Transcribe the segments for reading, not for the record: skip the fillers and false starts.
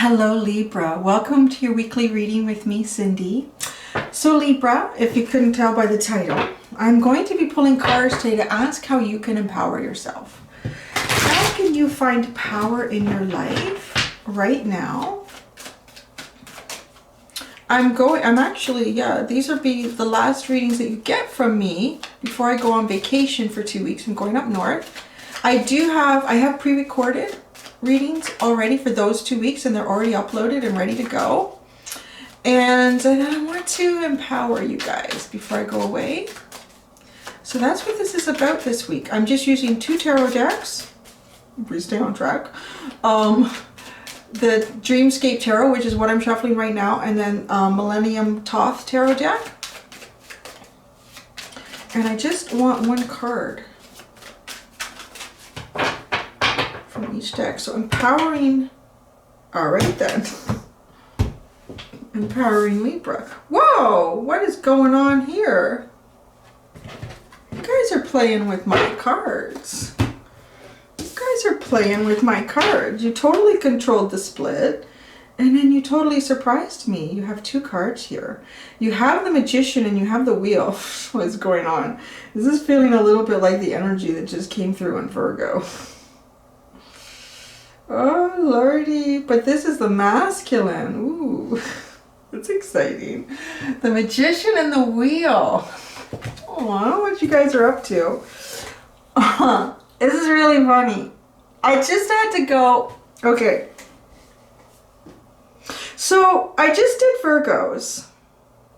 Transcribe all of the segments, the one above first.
Hello Libra, welcome to your weekly reading with me, Cindy. So Libra, if you couldn't tell by the title, I'm going to be pulling cards today to ask how you can empower yourself. How can you find power in your life right now? These will be the last readings that you get from me before I go on vacation for 2 weeks. I'm going up north. I have pre-recorded readings already for those 2 weeks, and they're already uploaded and ready to go. And I want to empower you guys before I go away. So that's what this is about this week. I'm just using 2 tarot decks. We stay on track. The Dreamscape Tarot, which is what I'm shuffling right now, and then Millennium Thoth Tarot deck. And I just want one card from each deck. So empowering, all right then. Empowering Libra. Whoa, what is going on here? You guys are playing with my cards. You guys are playing with my cards. You totally controlled the split, and then you totally surprised me. You have 2 cards here. You have the Magician and you have the Wheel. What's going on? This is feeling a little bit like the energy that just came through in Virgo. Oh lordy, but this is the masculine. Ooh, that's exciting. The Magician and the Wheel. Oh, I don't know what you guys are up to. This is really funny. I just had to go, okay. So I just did Virgos.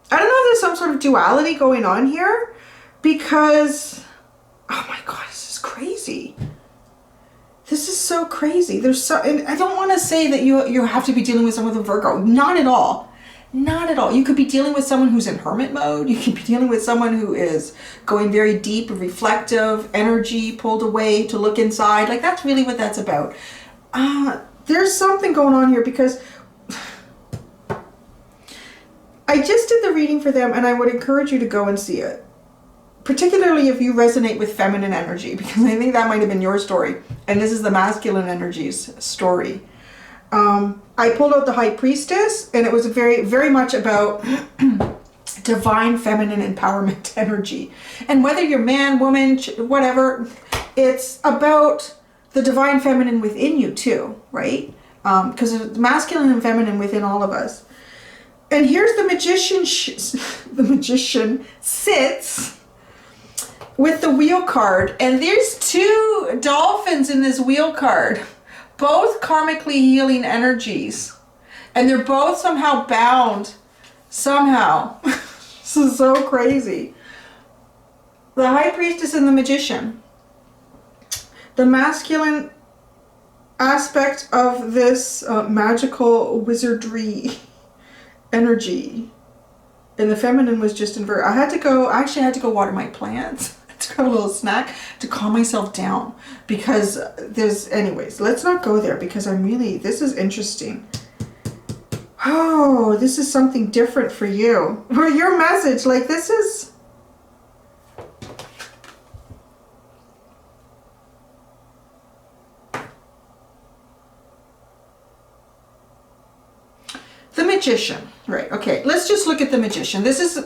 I don't know if there's some sort of duality going on here, because, oh my God, this is crazy. This is so crazy. And I don't want to say that you have to be dealing with someone with a Virgo. Not at all. Not at all. You could be dealing with someone who's in hermit mode. You could be dealing with someone who is going very deep, reflective, energy, pulled away to look inside. Like, that's really what that's about. There's something going on here, because I just did the reading for them, and I would encourage you to go and see it. Particularly if you resonate with feminine energy, because I think that might have been your story. And this is the masculine energies story. I pulled out the High Priestess, and it was very, very much about divine feminine empowerment energy. And whether you're man, woman, whatever, it's about the divine feminine within you too, right? Because there's masculine and feminine within all of us. And here's the Magician. The Magician sits with the Wheel card, and there's 2 dolphins in this Wheel card, both karmically healing energies, and they're both somehow bound somehow. This is so crazy. The High Priestess and the Magician, the masculine aspect of this magical wizardry energy, and the feminine was just in Virgo. I had to go water my plants. To have a little snack to calm myself down, because anyways, let's not go there, because this is interesting. Oh, this is something different for you. For your message, like, this is, the Magician, right? Okay, let's just look at the Magician. This is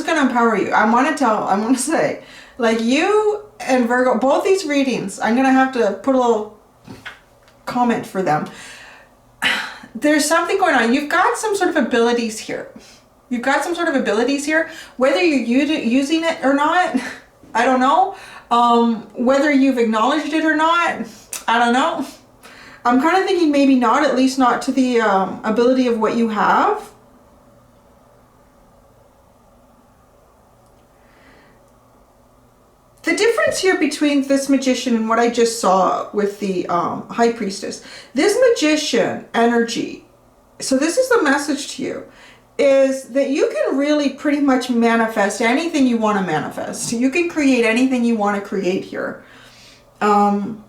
going to empower you. I want to say, like, you and Virgo, both these readings, I'm going to have to put a little comment for them. There's something going on. You've got some sort of abilities here. You've got some sort of abilities here. Whether you're using it or not, I don't know. Whether you've acknowledged it or not, I don't know. I'm kind of thinking maybe not, at least not to the ability of what you have. The difference here between this Magician and what I just saw with the High Priestess, this Magician energy, so this is the message to you, is that you can really pretty much manifest anything you want to manifest. You can create anything you want to create here. Oh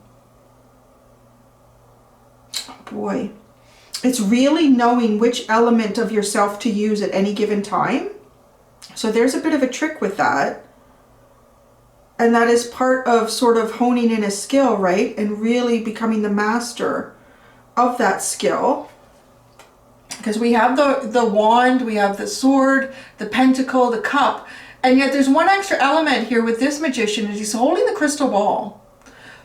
boy. It's really knowing which element of yourself to use at any given time. So there's a bit of a trick with that. And that is part of sort of honing in a skill, right? And really becoming the master of that skill. Because we have the wand, we have the sword, the pentacle, the cup, and yet there's one extra element here with this magician, is he's holding the crystal ball.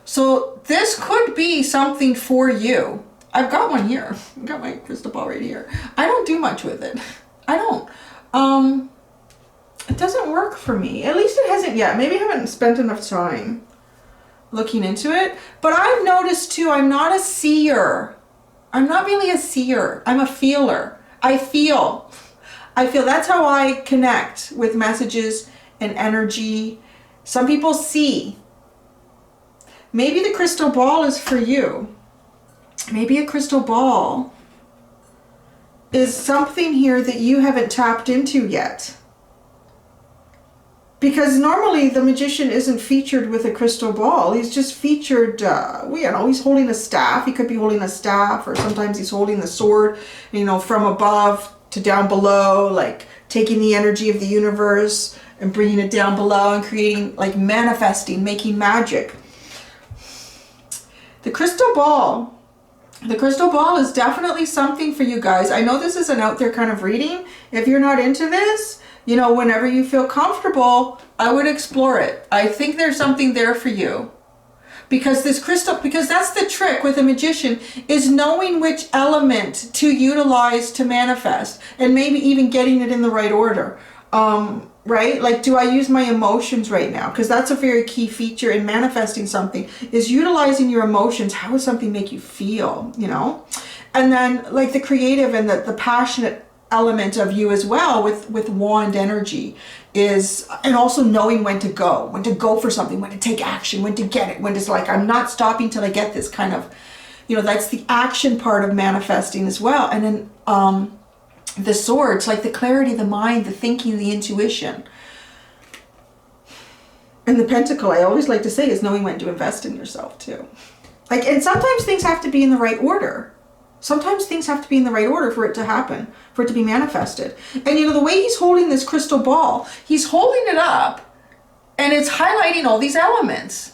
So this could be something for you. I've got one here. I've got my crystal ball right here. I don't do much with it. I don't. It doesn't work for me. At least it hasn't yet. Maybe I haven't spent enough time looking into it. But I've noticed too, I'm not a seer. I'm not really a seer. I'm a feeler. I feel. That's how I connect with messages and energy. Some people see. Maybe the crystal ball is for you. Maybe a crystal ball is something here that you haven't tapped into yet. Because normally the magician isn't featured with a crystal ball. He's just featured, he's holding a staff. He could be holding a staff, or sometimes he's holding the sword, from above to down below, like taking the energy of the universe and bringing it down below and creating, like manifesting, making magic. The crystal ball is definitely something for you guys. I know this is an out there kind of reading. If you're not into this, whenever you feel comfortable, I would explore it. I think there's something there for you. Because that's the trick with a magician, is knowing which element to utilize to manifest, and maybe even getting it in the right order. Right? Like, do I use my emotions right now? Because that's a very key feature in manifesting something, is utilizing your emotions. How does something make you feel, And then like the creative and the passionate element of you as well with wand energy is, and also knowing when to go for something, when to take action, when to get it, when it's like, I'm not stopping till I get this kind of, that's the action part of manifesting as well. And then the swords, like the clarity, the mind, the thinking, the intuition. And the pentacle, I always like to say, is knowing when to invest in yourself too. Like, and sometimes things have to be in the right order. Sometimes things have to be in the right order for it to happen, for it to be manifested. And the way he's holding this crystal ball, he's holding it up and it's highlighting all these elements.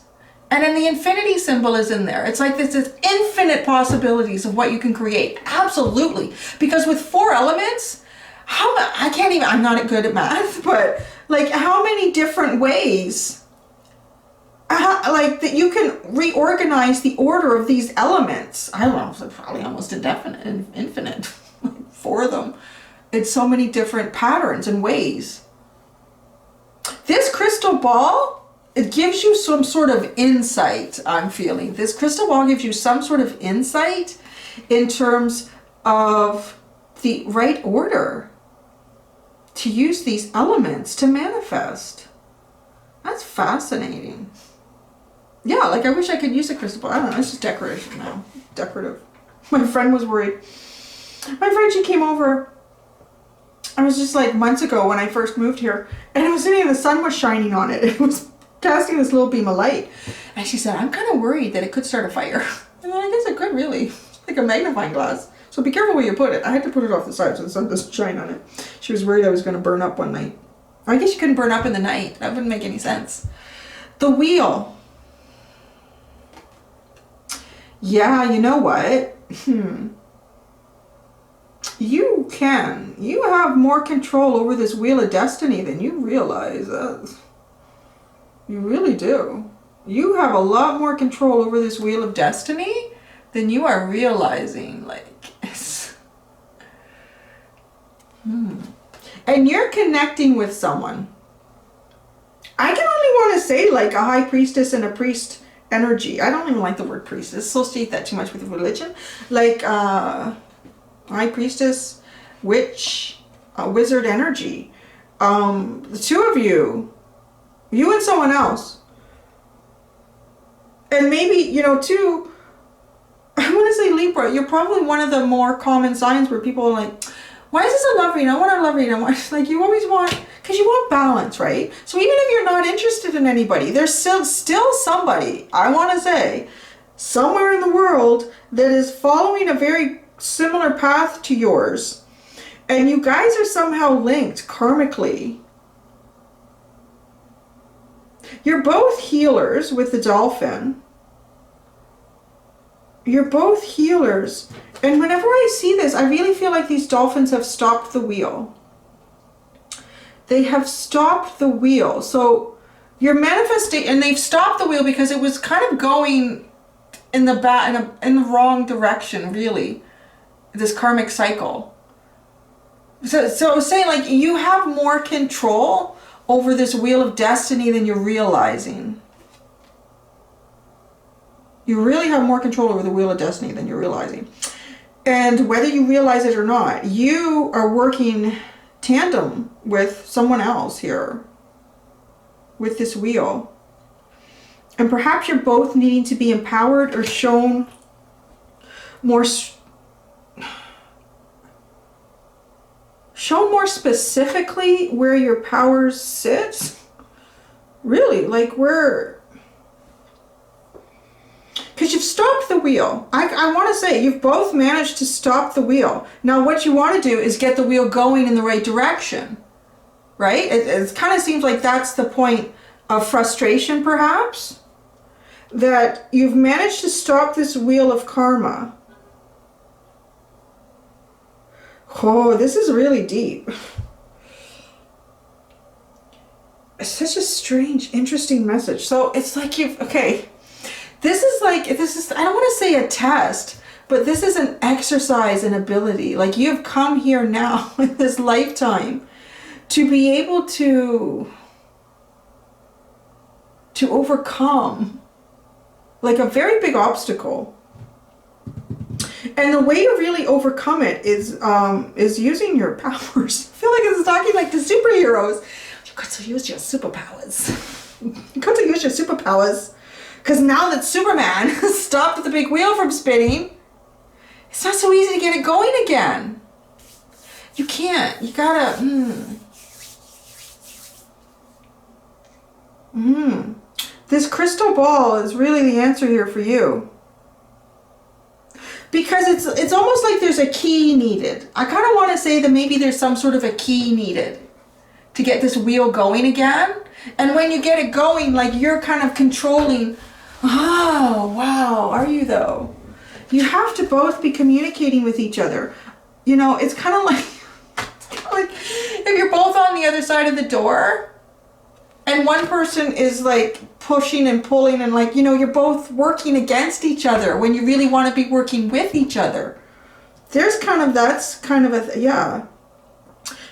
And then the infinity symbol is in there. It's like this is infinite possibilities of what you can create. Absolutely. Because with 4 elements, I'm not good at math, but like how many different ways like that you can reorganize the order of these elements. I don't know, it's probably almost infinite. 4 of them. It's so many different patterns and ways. This crystal ball, it gives you some sort of insight, I'm feeling. This crystal ball gives you some sort of insight in terms of the right order to use these elements to manifest. That's fascinating. Yeah, like I wish I could use a crystal ball. I don't know, it's just decoration now. Decorative. My friend was worried. My friend, she came over. I was just like months ago when I first moved here, and it was sitting, the sun was shining on it. It was casting this little beam of light. And she said, I'm kind of worried that it could start a fire. And I guess it could really. It's like a magnifying glass. So be careful where you put it. I had to put it off the side so the sun doesn't shine on it. She was worried I was going to burn up one night. I guess you couldn't burn up in the night. That wouldn't make any sense. The wheel. Yeah, you know what? You have more control over this wheel of destiny than you realize. You really do. You have a lot more control over this wheel of destiny than you are realizing. Like, And you're connecting with someone. I can only want to say like a high priestess and a priest energy. I don't even like the word priest. It's associate that too much with religion. Like high priestess, witch, wizard energy. The 2 of you and someone else. And maybe, too, I want to say Libra, you're probably one of the more common signs where people are like, why is this a love reading? I want a love reading. Like, you always want, because you want balance, right? So even if you're not interested in anybody, there's still somebody, I want to say, somewhere in the world that is following a very similar path to yours. And you guys are somehow linked karmically. You're both healers with the dolphin. You're both healers. And whenever I see this, I really feel like these dolphins have stopped the wheel. They have stopped the wheel. So you're manifesting, and they've stopped the wheel because it was kind of going in the wrong direction, really. This karmic cycle. So I was saying, like, you have more control over this wheel of destiny than you're realizing. You really have more control over the wheel of destiny than you're realizing. And whether you realize it or not, you are working tandem with someone else here with this wheel. And perhaps you're both needing to be empowered or shown more specifically where your powers sit. Really, like where, because you've stopped the wheel. I want to say you've both managed to stop the wheel. Now what you want to do is get the wheel going in the right direction, right? It kind of seems like that's the point of frustration, perhaps, that you've managed to stop this wheel of karma. Oh, this is really deep. It's such a strange, interesting message. So it's like this is, I don't want to say a test, but this is an exercise in ability. Like, you've come here now in this lifetime to be able to overcome like a very big obstacle. And the way to really overcome it is using your powers. I feel like it's talking like the superheroes. You got to use your superpowers. You got to use your superpowers. Because now that Superman stopped the big wheel from spinning, it's not so easy to get it going again. You can't. You gotta... This crystal ball is really the answer here for you. Because it's almost like there's a key needed. I kind of want to say that maybe there's some sort of a key needed to get this wheel going again. And when you get it going, like, you're kind of controlling. Oh, wow. Are you though? You have to both be communicating with each other. You know, it's kind of like if you're both on the other side of the door and one person is like pushing and pulling and, like, you know, you're both working against each other when you really want to be working with each other. That's kind of a, yeah.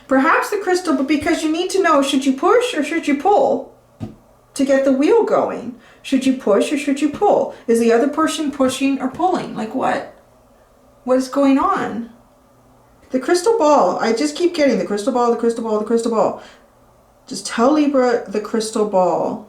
Perhaps the crystal, but because you need to know, should you push or should you pull to get the wheel going? Should you push or should you pull? Is the other person pushing or pulling? Like, what? What is going on? The crystal ball. I just keep getting the crystal ball, the crystal ball, the crystal ball. Just tell Libra the crystal ball.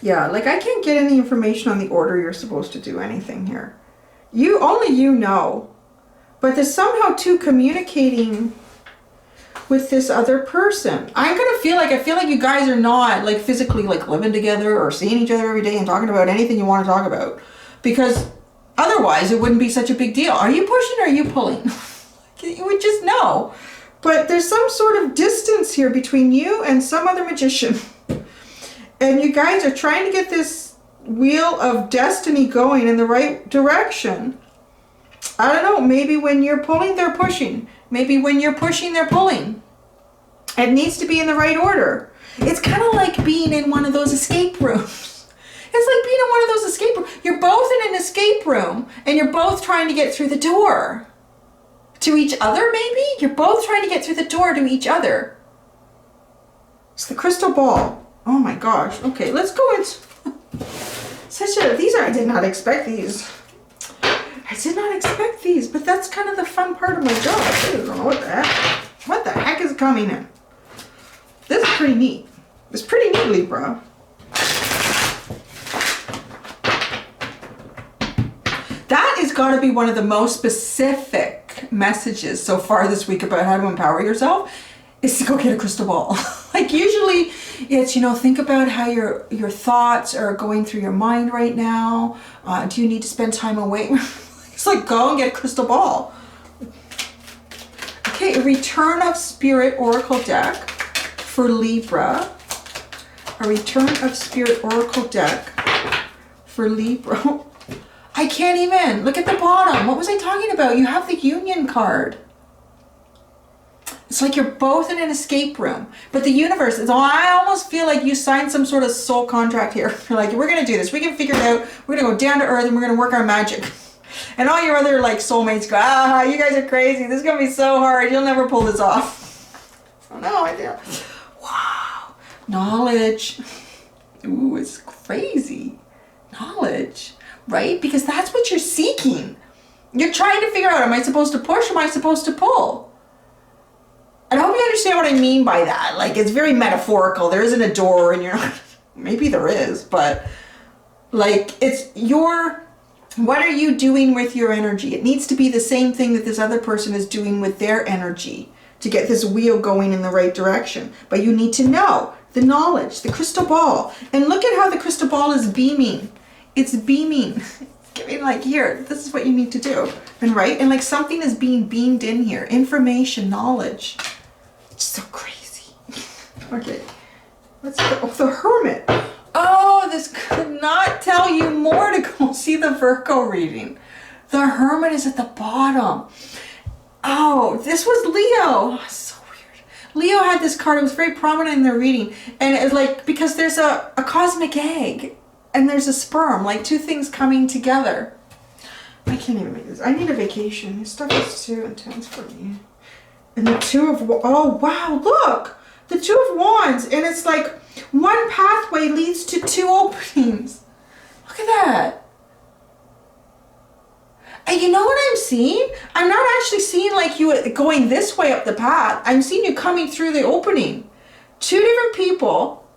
Yeah, like, I can't get any information on the order you're supposed to do anything here. Only you know. But there's somehow two communicating with this other person. I feel like you guys are not, like, physically, like, living together or seeing each other every day and talking about anything you want to talk about. Because otherwise it wouldn't be such a big deal. Are you pushing or are you pulling? You would just know. But there's some sort of distance here between you and some other magician. And you guys are trying to get this wheel of destiny going in the right direction. I don't know, maybe when you're pulling, they're pushing. Maybe when you're pushing, they're pulling. It needs to be in the right order. It's kind of like being in one of those escape rooms. It's like being in one of those escape rooms. You're both in an escape room and you're both trying to get through the door. To each other, maybe? You're both trying to get through the door to each other. It's the crystal ball. Oh my gosh. Okay, let's go into I did not expect these. I did not expect these, but that's kind of the fun part of my job. I don't know what the heck is coming in. This is pretty neat. It's pretty neat, Libra. That has got to be one of the most specific messages so far this week about how to empower yourself. is to go get a crystal ball. Like usually it's, you know, think about how your thoughts are going through your mind right now. Do you need to spend time away? It's like, go and get a crystal ball. Okay, a Return of Spirit Oracle deck for Libra. A Return of Spirit Oracle deck for Libra. I can't even. Look at the bottom. What was I talking about? You have the Union card. It's like you're both in an escape room. But the universe, I almost feel like you signed some sort of soul contract here. You're like, we're going to do this. We can figure it out. We're going to go down to earth and we're going to work our magic. And all your other like soulmates go, you guys are crazy. This is going to be so hard. You'll never pull this off. Oh no, I do. Wow. Knowledge. Ooh, it's crazy. Knowledge, right? Because that's what you're seeking. You're trying to figure out, am I supposed to push or am I supposed to pull? And I hope you understand what I mean by that. Like, it's very metaphorical. There isn't a door and you're not, maybe there is, but like, it's what are you doing with your energy? It needs to be the same thing that this other person is doing with their energy to get this wheel going in the right direction. But you need to know the knowledge, the crystal ball. And look at how the crystal ball is beaming. It's beaming. Giving like, here, this is what you need to do. And right? And like something is being beamed in here. Information, knowledge. It's so crazy. Okay. Let's go. Oh, the Hermit. Oh, this could not tell you more to go see the Virgo reading. The Hermit is at the bottom. Oh, this was Leo. Oh, so weird. Leo had this card. It was very prominent in their reading. And it's like, because there's a cosmic egg and there's a sperm, like two things coming together. I can't even make this. I need a vacation. This stuff is too intense for me. And the oh wow, look! The Two of Wands, and it's like one pathway leads to two openings. Look at that. And you know what I'm seeing? I'm not actually seeing like you going this way up the path. I'm seeing you coming through the opening. Two different people,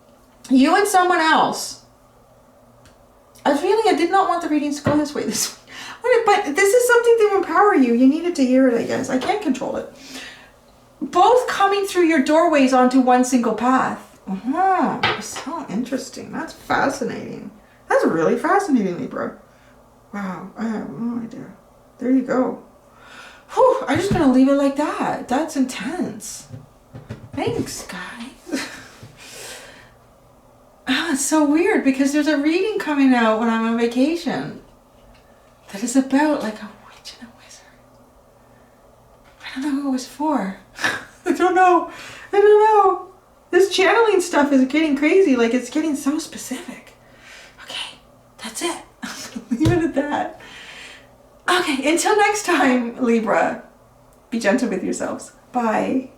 you and someone else. I was feeling I did not want the readings to go this way. But this is something to empower you. You needed to hear it, I guess. I can't control it. Both coming through your doorways onto one single path. So interesting. That's fascinating. That's really fascinating, Libra. Wow, I have no idea. There you go. Whew, I'm just going to leave it like that. That's intense. Thanks, guys. It's so weird because there's a reading coming out when I'm on vacation that is about like a witch and a wizard. I don't know who it was for. I don't know. This channeling stuff is getting crazy. Like, it's getting so specific. Okay, that's it. Leave it at that. Okay, until next time, Libra, be gentle with yourselves. Bye.